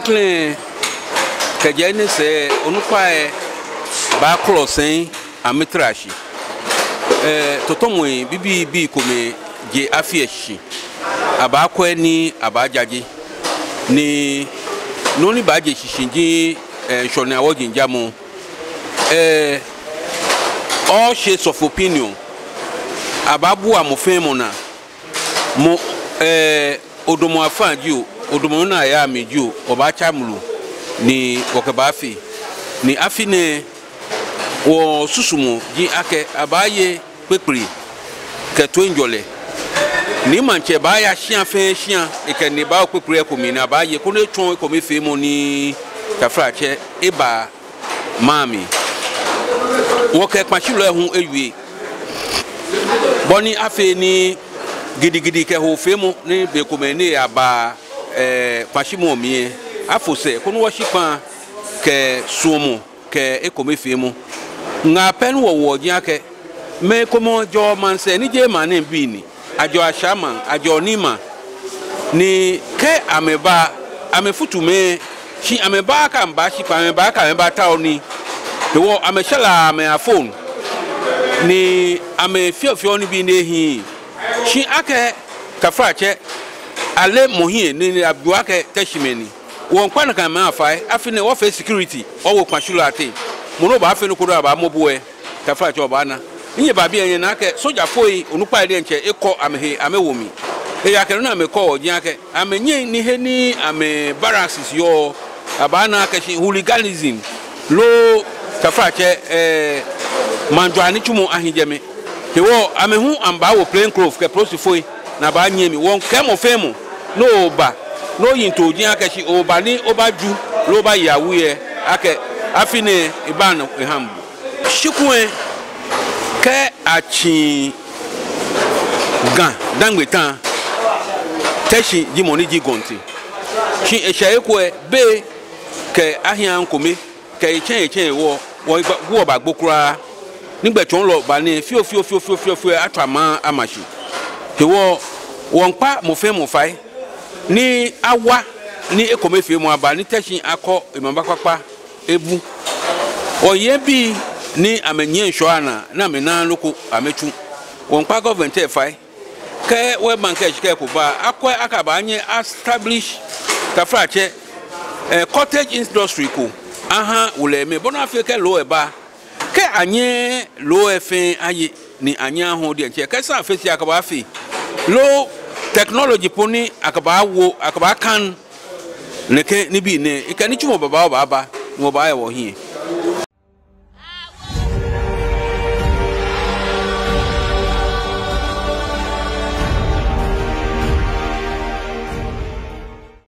clean kajene se onukwae ba crossing amitrashi totomwe bibi kome je afieshi aba kwani aba jaji ni noni ba je shishinji shona wojin jamu all shades of opinion ababu amofemo na mo odomo afanju odomo na ya meju oba chamulu ni wokebafi ni afine wo susumu ji ake abaye pepri keto njole ni manche ba ya hia fe hia ikene ba pepri ekomi na abaye ko ne twon ekomi fe mo ni tafrache eba mami woke kpachilo ehun ewie boni afe ni gidigidi ke ho fe mo ni be komene aba kpachimo mi afose ko no washipan ke suomo ke ekomi fe mo nga pen wo ji ake me komo jo man se ni je man bi ni ajo ashaman ajo nima ni ke ameba amefutu me shi ameba ka mba shi pa ameba ka ameba taoni wo ameshala ame phone ni ame fiofio ni bi nehi shi ake kafrache ale mohie ni abua ke teshimeni won kwa na kan ma afai afine wo face security owo kwashulu ate mono ba afine kodo aba mobuwe kafrache obana nye ba bi enye na ake soja foi onupa ide nche eko amehe amewomi e ya kenu na ameko oji ake amenye ni he ni ame barracks yo abana ake shi hooliganism lo kafrache manjwani chumo ahijeme hewo amehu amba wo plain cloth ke prosifoi na ba nyemi won kemo femo no ba no yinto ojin akashi oba ni obaju lo ba yawu ye ake afine iban ehambu shikwe ke achi gan dangbetan teshi jimoni jigonti shi eshaekwe be ke ahia nkome ke echen wo wo ba gbokura nigbe chon lo ba ni fio atama amashi ke wo won pa mo fe mo fai ni awa ni ekomefe mo aba ni teshin akọ imamba papa ebu oye bi ni amenye nsoana na mena loko amechu won pa government e fai ke we bank e shike ko ba akọ akaba anye establish kafrache cottage industry ko aha uleme bona afeke lo eba ke anye lo efen aye ni anya ho de nche ke sa afesi akaba afi lo technology poni akaba wo akaba kan neke ni bi ne ikani chumo baba mo ba ya wo hin